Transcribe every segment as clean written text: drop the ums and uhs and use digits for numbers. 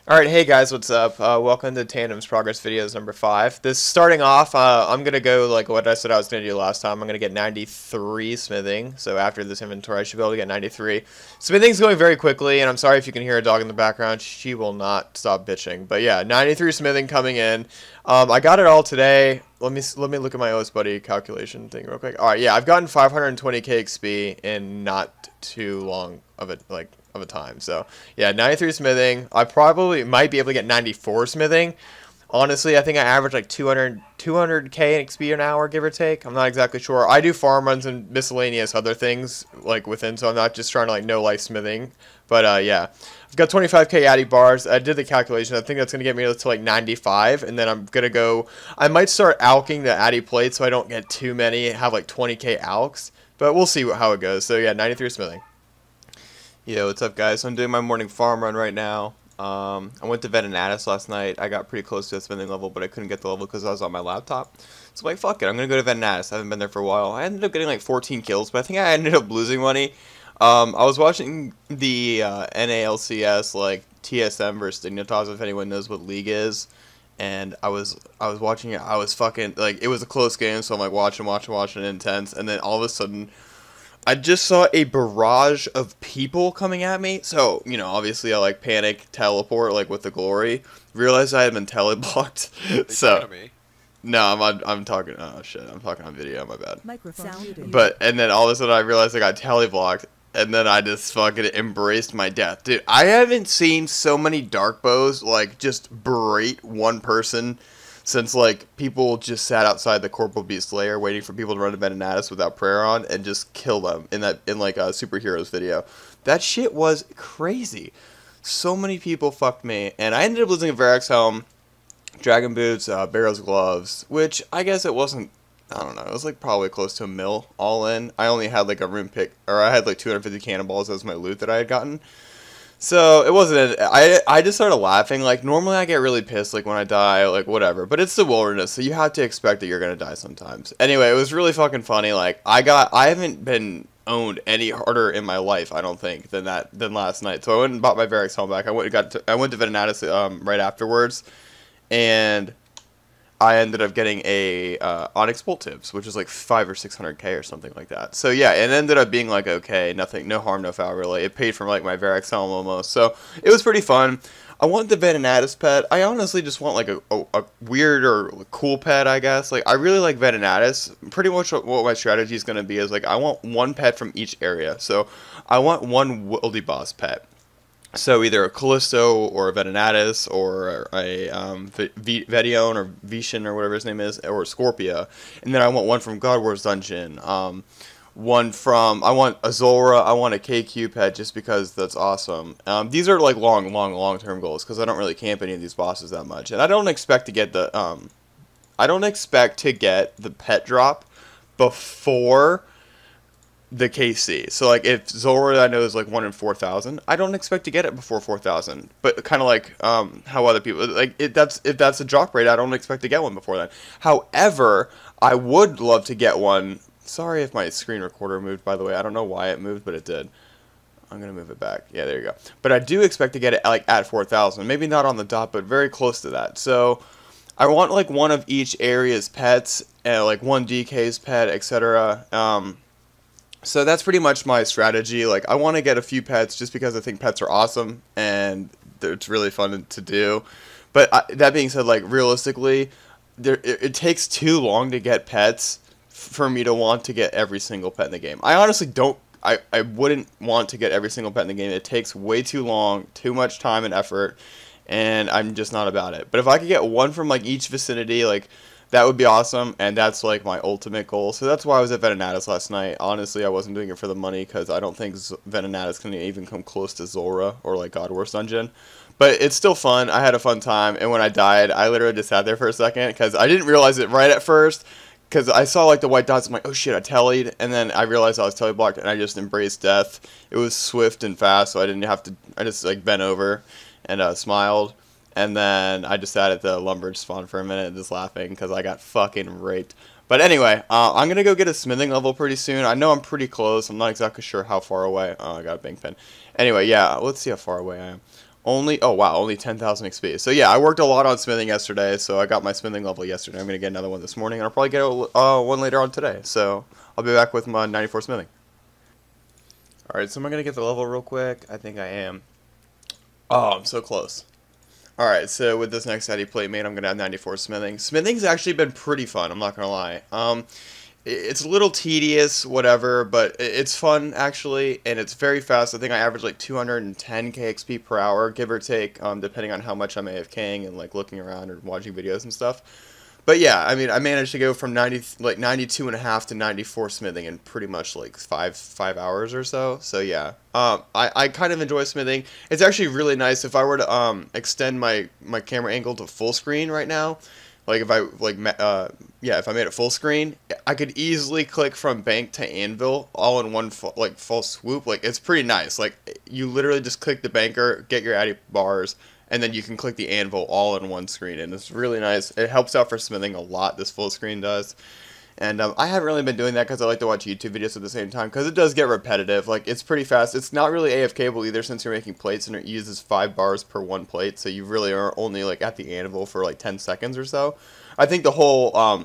Alright, hey guys, what's up? Welcome to Tandumz Progress Videos number 5. This starting off, I'm gonna go like what I said I was gonna do last time. I'm gonna get 93 smithing, so after this inventory I should be able to get 93. Smithing's going very quickly, and I'm sorry if you can hear a dog in the background. She will not stop bitching. But yeah, 93 smithing coming in. I got it all today. Let me look at my OS Buddy calculation thing real quick. Alright, yeah, I've gotten 520k XP in not too long of it, like of a time. So yeah, 93 smithing. I probably might be able to get 94 smithing. Honestly, I think I average like 200k XP an hour, give or take. I'm not exactly sure. I do farm runs and miscellaneous other things like within, so I'm not just trying to like no life smithing. But yeah, I've got 25k addy bars. I did the calculation. I think that's gonna get me to like 95, and then I'm gonna go. I might start alking the addy plates so I don't get too many. Have like 20k alks, but we'll see how it goes. So yeah, 93 smithing. Yo, what's up guys? So I'm doing my morning farm run right now. I went to Venenatis last night. I got pretty close to the smithing level, but I couldn't get the level because I was on my laptop. So I'm like, fuck it, I'm gonna go to Venenatis. I haven't been there for a while. I ended up getting like 14 kills, but I think I ended up losing money. I was watching the NALCS, like TSM versus Dignitas, if anyone knows what league is. And I was watching it. I was fucking, like, it was a close game, so I'm like watching intense, and then all of a sudden I just saw a barrage of people coming at me. So, you know, obviously I like panic, teleport like with the glory. Realized I had been teleblocked. So no, I'm talking, oh shit, I'm talking on video, my bad. But and then all of a sudden I realized I got teleblocked, and then I just fucking embraced my death. Dude, I haven't seen so many dark bows like just berate one person since, like, people just sat outside the Corporal Beast lair waiting for people to run to Venenatis without prayer on and just kill them in like a superheroes video. That shit was crazy. So many people fucked me, and I ended up losing a Verax helm, dragon boots, Barrow's gloves, which I guess it wasn't, I don't know, it was like probably close to a mil all in. I only had like a rune pick, or I had like 250 cannonballs as my loot that I had gotten. So, it wasn't, I just started laughing. Like, normally I get really pissed, like, when I die, like, whatever. But it's the wilderness, so you have to expect that you're gonna die sometimes. Anyway, it was really fucking funny. Like, I haven't been owned any harder in my life, I don't think, than last night. So I went and bought my Verax helm back. I went to Venenatis, right afterwards. And I ended up getting a Onyx Bolt Tips, which is like 500 or 600k or something like that. So yeah, it ended up being like okay, nothing, no harm, no foul really. It paid for like my Verax helm almost, so it was pretty fun. I want the Venenatis pet. I honestly just want like a weird or cool pet, I guess. Like I really like Venenatis. Pretty much what my strategy is going to be is like I want one pet from each area. So I want one Wildy Boss pet. So either a Callisto or a Venenatis or a Vedion or Vishan or whatever his name is, or a Scorpia. And then I want one from God Wars Dungeon. I want a Zora, I want a KQ pet just because that's awesome. These are like long-term goals because I don't really camp any of these bosses that much. And I don't expect to get the, pet drop before the KC. So like if Zora I know is like 1 in 4,000, I don't expect to get it before 4,000. But kind of like how other people like if that's a drop rate, I don't expect to get one before then. However, I would love to get one. Sorry if my screen recorder moved, by the way. I don't know why it moved, but it did. I'm gonna move it back. Yeah, there you go. But I do expect to get it like at 4,000. Maybe not on the dot, but very close to that. So I want like one of each area's pets, like one DK's pet, etc. So that's pretty much my strategy. Like, I want to get a few pets just because I think pets are awesome and it's really fun to do. But that being said, like, realistically, it takes too long to get pets for me to want to get every single pet in the game. I honestly don't, I wouldn't want to get every single pet in the game. It takes way too long, too much time and effort, and I'm just not about it. But if I could get one from, like, each vicinity, like, that would be awesome, and that's like my ultimate goal. So that's why I was at Venenatis last night. Honestly, I wasn't doing it for the money because I don't think Venenatis can even come close to Zora or like God Wars Dungeon. But it's still fun. I had a fun time, and when I died, I literally just sat there for a second because I didn't realize it right at first because I saw like the white dots. I'm like, oh shit, I tellied, and then I realized I was teleblocked, and I just embraced death. It was swift and fast, so I didn't have to. I just like bent over and smiled. And then I just sat at the lumber spawn for a minute just laughing because I got fucking raped. But anyway, I'm going to go get a smithing level pretty soon. I know I'm pretty close. I'm not exactly sure how far away. Oh, I got a bank pen. Anyway, yeah, let's see how far away I am. Only, oh wow, only 10,000 XP. So yeah, I worked a lot on smithing yesterday, so I got my smithing level yesterday. I'm going to get another one this morning, and I'll probably get one later on today. So I'll be back with my 94 smithing. Alright, so am I going to get the level real quick? I think I am. Oh, I'm so close. Alright, so with this next Eddie plate mate, I'm going to have 94 smithing. Smithing's actually been pretty fun, I'm not going to lie. It's a little tedious, whatever, but it's fun, actually, and it's very fast. I think I average like 210 KXP per hour, give or take, depending on how much I'm AFKing and like looking around or watching videos and stuff. But yeah, I mean, I managed to go from 92.5 to 94 smithing in pretty much like five hours or so. So yeah, I kind of enjoy smithing. It's actually really nice. If I were to extend my camera angle to full screen right now, like if I if I made it full screen, I could easily click from bank to anvil all in one full swoop. Like, it's pretty nice. Like, you literally just click the banker, get your addy bars, and then you can click the anvil all in one screen, and it's really nice. It helps out for smithing a lot, this full screen does. And I haven't really been doing that because I like to watch YouTube videos at the same time, because it does get repetitive. Like, it's pretty fast. It's not really AFKable either, since you're making plates, and it uses 5 bars per one plate, so you really are only like at the anvil for like 10 seconds or so. I think the whole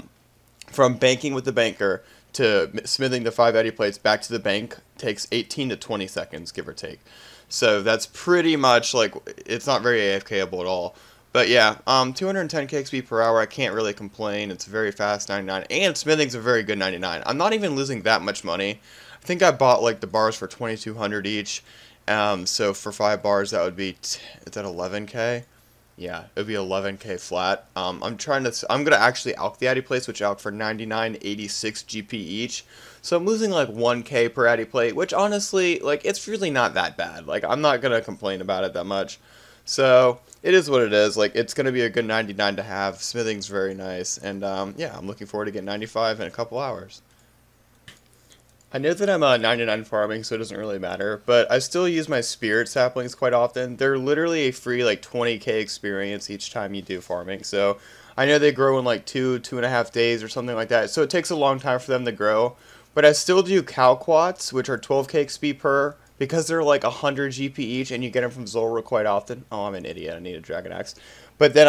from banking with the banker to smithing the 5 eddy plates back to the bank takes 18 to 20 seconds, give or take. So that's pretty much, like, it's not very AFKable at all. But yeah, 210 KXP per hour, I can't really complain. It's very fast, 99, and smithing's a very good 99. I'm not even losing that much money. I think I bought, like, the bars for 2,200 each. So for 5 bars, that would be, is that 11K? Yeah, it would be 11K flat. I'm gonna actually alch the addy plates, which alch for 99.86 GP each. So I'm losing like 1K per addy plate, which honestly, like, it's really not that bad. Like, I'm not gonna complain about it that much. So it is what it is. Like, it's gonna be a good 99 to have. Smithing's very nice, and yeah, I'm looking forward to getting 95 in a couple hours. I know that I'm 99 farming, so it doesn't really matter, but I still use my spirit saplings quite often. They're literally a free like 20K experience each time you do farming, so I know they grow in like 2.5 days or something like that, so it takes a long time for them to grow. But I still do calquats, which are 12K XP per, because they're like 100 GP each, and you get them from Zora quite often. Oh, I'm an idiot. I need a dragon axe. But then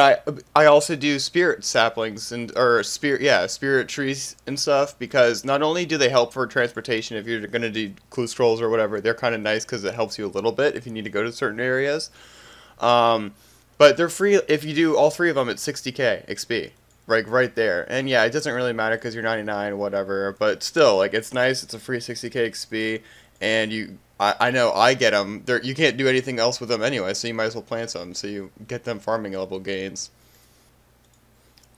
I also do spirit saplings spirit trees and stuff, because not only do they help for transportation if you're gonna do clue scrolls or whatever, they're kind of nice because it helps you a little bit if you need to go to certain areas. But they're free if you do all 3 of them at 60K XP. Right there. And yeah, it doesn't really matter because you're 99, whatever, but still, like, it's nice. It's a free 60K XP, and I know I get them. You can't do anything else with them anyway, so you might as well plant some, so you get them farming level gains.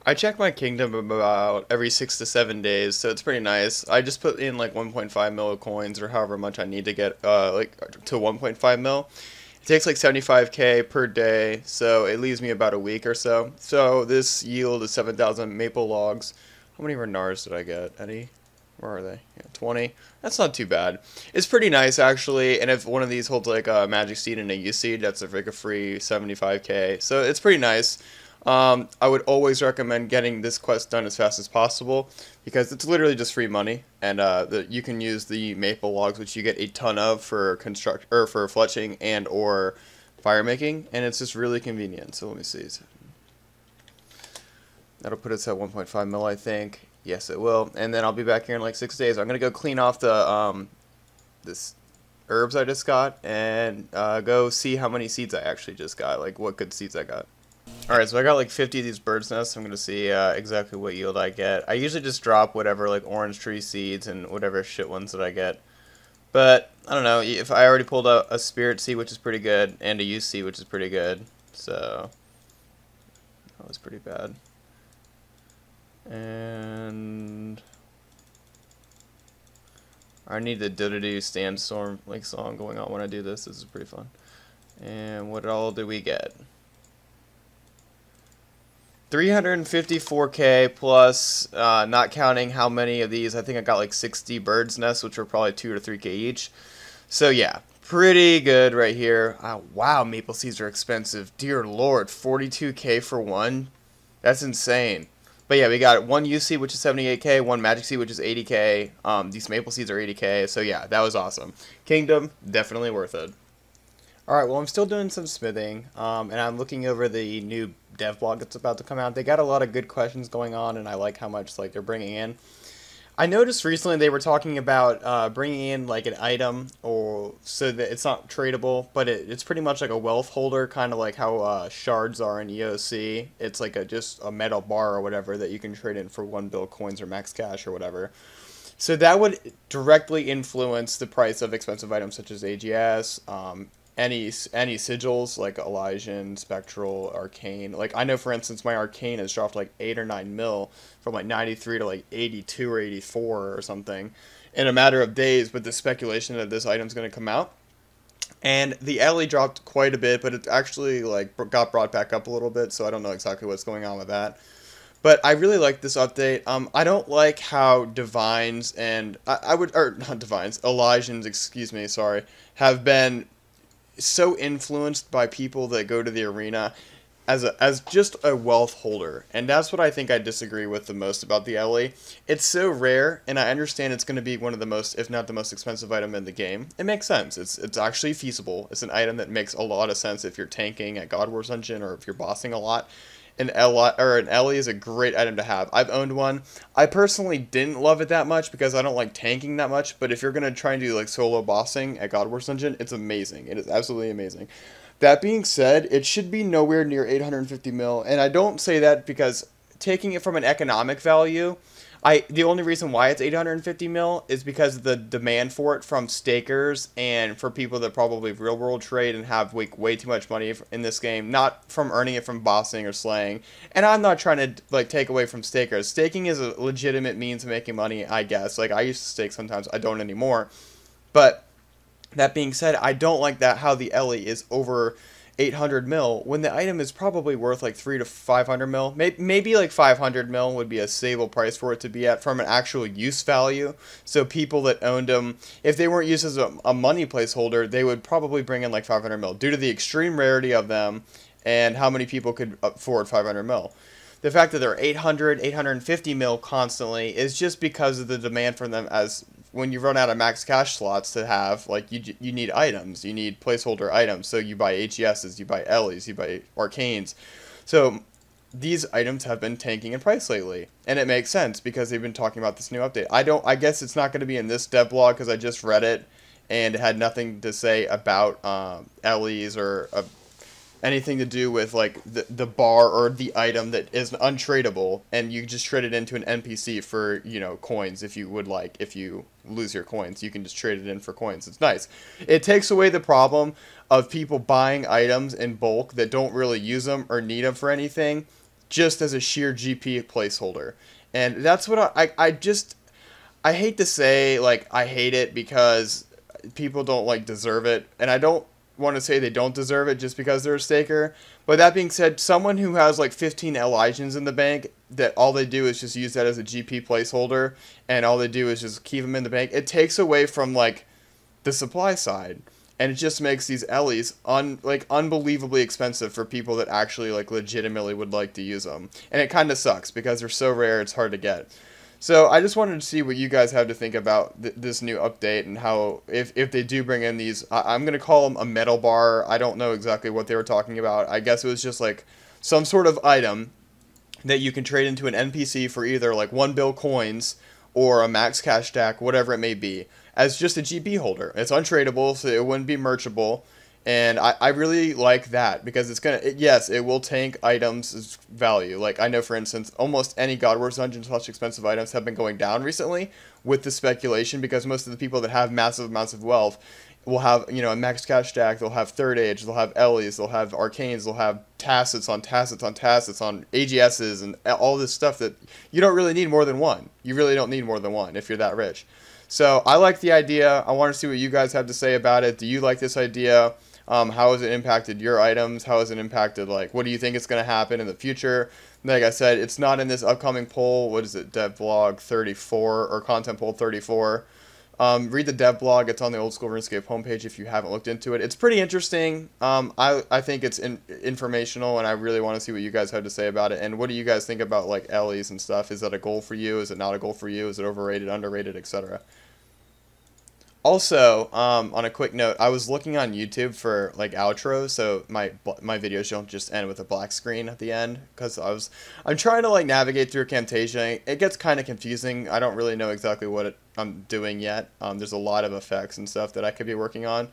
I check my kingdom about every 6 to 7 days, so it's pretty nice. I just put in like 1.5 mil of coins, or however much I need to get like to 1.5 mil. It takes like 75K per day, so it leaves me about a week or so. So this yield is 7,000 maple logs. How many renars did I get? Any? Where are they? Yeah, 20. That's not too bad. It's pretty nice, actually, and if one of these holds like a magic seed and a U seed, that's like a free 75K. So it's pretty nice. I would always recommend getting this quest done as fast as possible, because it's literally just free money, and you can use the maple logs, which you get a ton of for for fletching and or fire making, and it's just really convenient. So let me see. That'll put us at 1.5 mil, I think. Yes, it will. And then I'll be back here in like 6 days. I'm gonna go clean off the this herbs I just got, and go see how many seeds I actually just got. Like, what good seeds I got. Alright, so I got like 50 of these bird's nests. I'm going to see exactly what yield I get. I usually just drop whatever, like, orange tree seeds and whatever shit ones that I get. But, I don't know, if I already pulled out a spirit seed, which is pretty good, and a use seed, which is pretty good. So, that was pretty bad. And I need the do-do-do sandstorm like song going on when I do this. This is pretty fun. And what all did we get? 354K plus, not counting how many of these. I think I got like 60 bird's nests, which were probably 2 to 3K each. So yeah, pretty good right here. Wow, maple seeds are expensive. Dear Lord, 42K for one? That's insane. But yeah, we got one UC, which is 78K, one magic seed, which is 80K. These maple seeds are 80K. So yeah, that was awesome. Kingdom, definitely worth it. Alright, well, I'm still doing some smithing, and I'm looking over the new dev blog that's about to come out. They got a lot of good questions going on, and I like how much like they're bringing in. I noticed recently they were talking about bringing in like an item, or so that it's not tradable, but it's pretty much like a wealth holder, kind of like how shards are in EOC. It's like just a metal bar or whatever that you can trade in for 1 bill coins or max cash or whatever. So that would directly influence the price of expensive items such as AGS, any sigils like Elysian, Spectral, Arcane. Like I know for instance my Arcane has dropped like 8 or 9 mil from like 93 to like 82 or 84 or something in a matter of days with the speculation that this item's going to come out. And the LE dropped quite a bit, but it actually like got brought back up a little bit, so I don't know exactly what's going on with that. But I really like this update. I don't like how Divines and I would, or not Divines, Elysians, excuse me, sorry, have been so influenced by people that go to the arena as just a wealth holder. And that's what I think I disagree with the most about the LE. It's so rare, and I understand it's going to be one of the most, if not the most expensive item in the game. It makes sense. It's actually feasible. It's an item that makes a lot of sense if you're tanking at God Wars Dungeon or if you're bossing a lot. An LE is a great item to have. I've owned one. I personally didn't love it that much because I don't like tanking that much, but if you're going to try and do like solo bossing at God Wars Dungeon, it's amazing. It is absolutely amazing. That being said, it should be nowhere near 850 mil, and I don't say that because taking it from an economic value, the only reason why it's 850 mil is because of the demand for it from stakers and for people that probably real world trade and have way too much money in this game, not from earning it from bossing or slaying. And I'm not trying to like take away from stakers. Staking is a legitimate means of making money, I guess. Like I used to stake sometimes, I don't anymore. But that being said, I don't like that how the LE is over 800 mil when the item is probably worth like 300 to 500 mil. Maybe like 500 mil would be a stable price for it to be at from an actual use value. So people that owned them, if they weren't used as a money placeholder, they would probably bring in like 500 mil due to the extreme rarity of them and how many people could afford 500 mil. The fact that they're 800, 850 mil constantly is just because of the demand for them. As when you run out of max cash slots to have, like you need items, you need placeholder items. So you buy HESs, you buy LEs, you buy Arcanes. So these items have been tanking in price lately, and it makes sense because they've been talking about this new update. I guess it's not going to be in this dev blog because I just read it and it had nothing to say about LEs or anything to do with like the bar or the item that is untradeable, and you just trade it into an NPC for, you know, coins. If you would like, if you lose your coins, you can just trade it in for coins. It's nice. It takes away the problem of people buying items in bulk that don't really use them or need them for anything, just as a sheer GP placeholder. And that's what I hate to say, like, I hate it because people don't like deserve it, and I don't want to say they don't deserve it just because they're a staker. But that being said, someone who has like 15 Elysians in the bank that all they do is just use that as a GP placeholder and all they do is just keep them in the bank, it takes away from like the supply side, and it just makes these LEs unbelievably expensive for people that actually like legitimately would like to use them. And it kind of sucks because they're so rare, it's hard to get. So I just wanted to see what you guys have to think about this new update and how, if they do bring in these, I'm going to call them a metal bar. I don't know exactly what they were talking about. I guess it was just like some sort of item that you can trade into an NPC for either like 1 bill coins or a max cash stack, whatever it may be, as just a GP holder. It's untradeable, so it wouldn't be merchable. And I really like that because it's going to, yes, it will tank items' value. Like, I know, for instance, almost any God Wars Dungeon / expensive items have been going down recently with the speculation because most of the people that have massive amounts of wealth will have, you know, a max cash stack, they'll have Third Age, they'll have LEs, they'll have Arcanes, they'll have Tacits on Tacits on Tacits on AGSs and all this stuff that you don't really need more than one. You really don't need more than one if you're that rich. So I like the idea. I want to see what you guys have to say about it. Do you like this idea? How has it impacted your items? How has it impacted, like, what do you think is going to happen in the future? Like I said, it's not in this upcoming poll. What is it, dev blog 34 or content poll 34? Read the dev blog. It's on the Old School RuneScape homepage if you haven't looked into it. It's pretty interesting. I think it's informational, and I really want to see what you guys have to say about it. And what do you guys think about, like, LEs and stuff? Is that a goal for you? Is it not a goal for you? Is it overrated, underrated, etc.? Also, on a quick note, I was looking on YouTube for like outros, so my videos don't just end with a black screen at the end, because I'm trying to like navigate through Camtasia. It gets kind of confusing. I don't really know exactly what I'm doing yet. There's a lot of effects and stuff that I could be working on.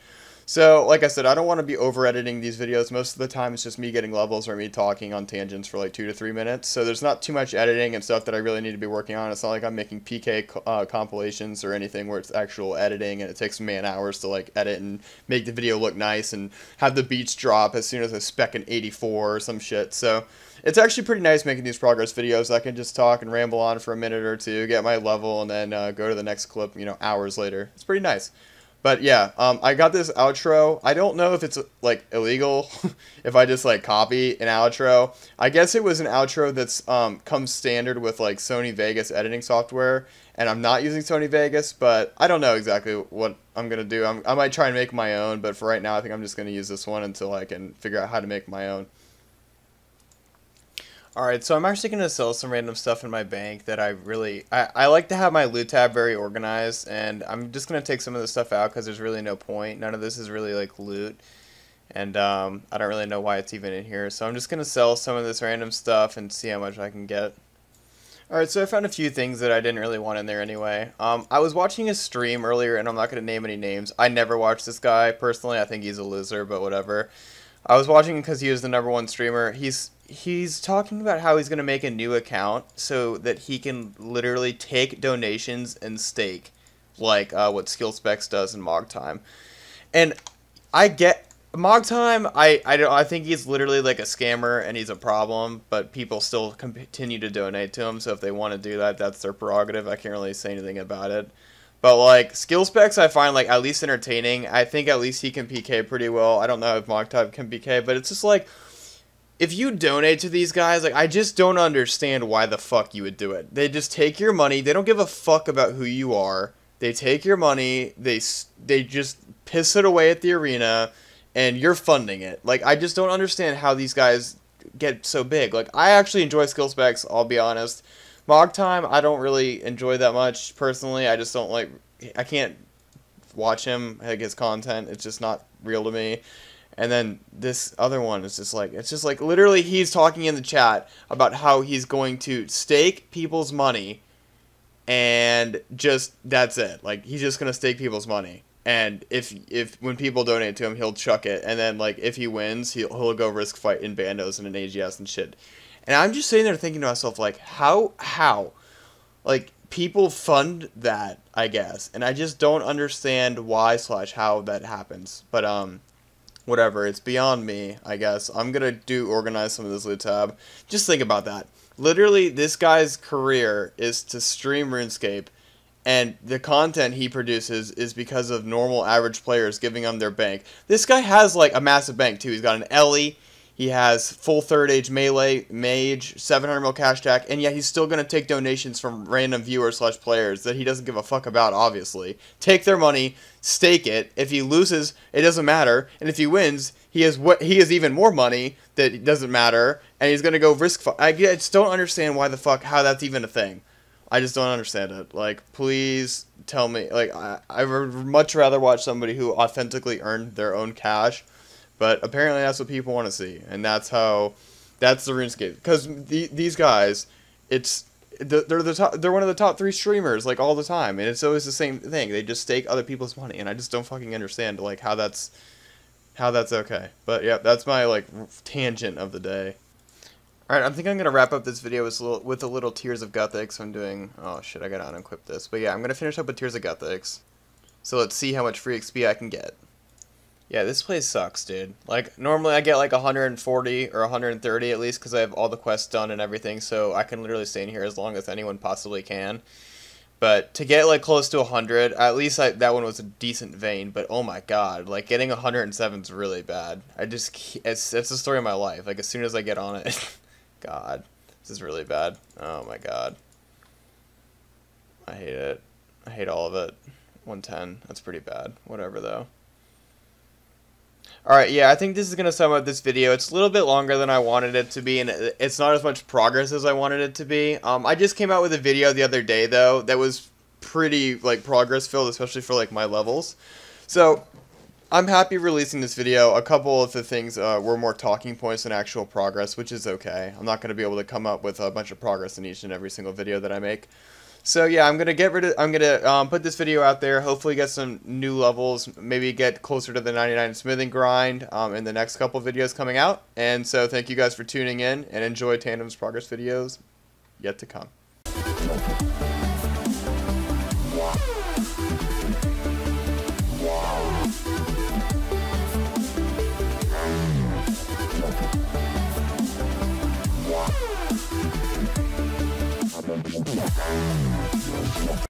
So, like I said, I don't want to be over-editing these videos. Most of the time, it's just me getting levels or me talking on tangents for like 2 to 3 minutes. So there's not too much editing and stuff that I really need to be working on. It's not like I'm making PK compilations or anything where it's actual editing and it takes man hours to like edit and make the video look nice and have the beats drop as soon as I spec an 84 or some shit. So it's actually pretty nice making these progress videos. I can just talk and ramble on for a minute or two, get my level, and then go to the next clip, you know, hours later. It's pretty nice. But yeah, I got this outro. I don't know if it's like illegal if I just like copy an outro. I guess it was an outro that's comes standard with like Sony Vegas editing software, and I'm not using Sony Vegas, but I don't know exactly what I'm gonna do. I might try and make my own, but for right now, I think I'm just gonna use this one until I can figure out how to make my own. Alright, so I'm actually going to sell some random stuff in my bank that I like to have my loot tab very organized, and I'm just going to take some of this stuff out because there's really no point. None of this is really like loot, and I don't really know why it's even in here. So I'm just going to sell some of this random stuff and see how much I can get. Alright, so I found a few things that I didn't really want in there anyway. I was watching a stream earlier, and I'm not going to name any names. I never watched this guy, personally. I think he's a loser, but whatever. I was watching him because he was the #1 streamer. He's talking about how he's going to make a new account so that he can literally take donations and stake, like what SkillSpecs does in Mog Time. And I get Mog Time. I think he's literally like a scammer and he's a problem, but people still continue to donate to him. So if they want to do that, that's their prerogative. I can't really say anything about it. But like SkillSpecs, I find like at least entertaining. I think at least he can PK pretty well. I don't know if Mog Time can PK, but it's just like, if you donate to these guys, like, I just don't understand why the fuck you would do it. They just take your money. They don't give a fuck about who you are. They take your money. They just piss it away at the arena, and you're funding it. Like, I just don't understand how these guys get so big. Like, I actually enjoy SkillSpecs, I'll be honest. Mog Time, I don't really enjoy that much, personally. I just don't like, I can't watch him, like, his content. It's just not real to me. And then this other one is just like, it's just like literally he's talking in the chat about how he's going to stake people's money, and just that's it. Like, he's just going to stake people's money. And if when people donate to him, he'll chuck it. And then like if he wins, he'll go risk fight in bandos and in AGS and shit. And I'm just sitting there thinking to myself, like, how like people fund that, I guess. And I just don't understand why/how that happens. But whatever, it's beyond me, I guess. I'm gonna organize some of this loot tab. Just think about that. Literally, this guy's career is to stream RuneScape, and the content he produces is because of normal average players giving him their bank. This guy has like a massive bank too. He's got an Ellie, he has full 3rd age melee, mage, 700 mil cash stack, and yet he's still going to take donations from random viewers/players that he doesn't give a fuck about, obviously. Take their money, stake it. If he loses, it doesn't matter. And if he wins, he has even more money that doesn't matter, and he's going to go risk fight. I just don't understand why the fuck, how that's even a thing. I just don't understand it. Like, please tell me. Like, I would much rather watch somebody who authentically earned their own cash. But apparently that's what people want to see, and that's the RuneScape. Because these guys, they're one of the top 3 streamers like all the time, and it's always the same thing. They just stake other people's money, and I just don't fucking understand like how that's okay. But yeah, that's my like tangent of the day. All right, I think I'm gonna wrap up this video with a little Tears of Guthics. I'm doing, oh shit, I gotta unequip this. But yeah, I'm gonna finish up with Tears of Guthics. So let's see how much free XP I can get. Yeah, this place sucks, dude. Like, normally I get like 140 or 130 at least because I have all the quests done and everything, so I can literally stay in here as long as anyone possibly can. But to get like close to 100, at least that one was a decent vein, but oh my god, like getting 107 is really bad. It's the story of my life. Like, as soon as I get on it, god, this is really bad. Oh my god. I hate it. I hate all of it. 110, that's pretty bad. Whatever though. Alright, yeah, I think this is going to sum up this video. It's a little bit longer than I wanted it to be, and it's not as much progress as I wanted it to be. I just came out with a video the other day, though, that was pretty like progress filled, especially for like my levels. So I'm happy releasing this video. A couple of the things were more talking points than actual progress, which is okay. I'm not going to be able to come up with a bunch of progress in each and every single video that I make. So yeah, I'm gonna put this video out there. Hopefully get some new levels, maybe get closer to the 99 smithing grind in the next couple videos coming out. And so thank you guys for tuning in, and enjoy Tandum's progress videos yet to come.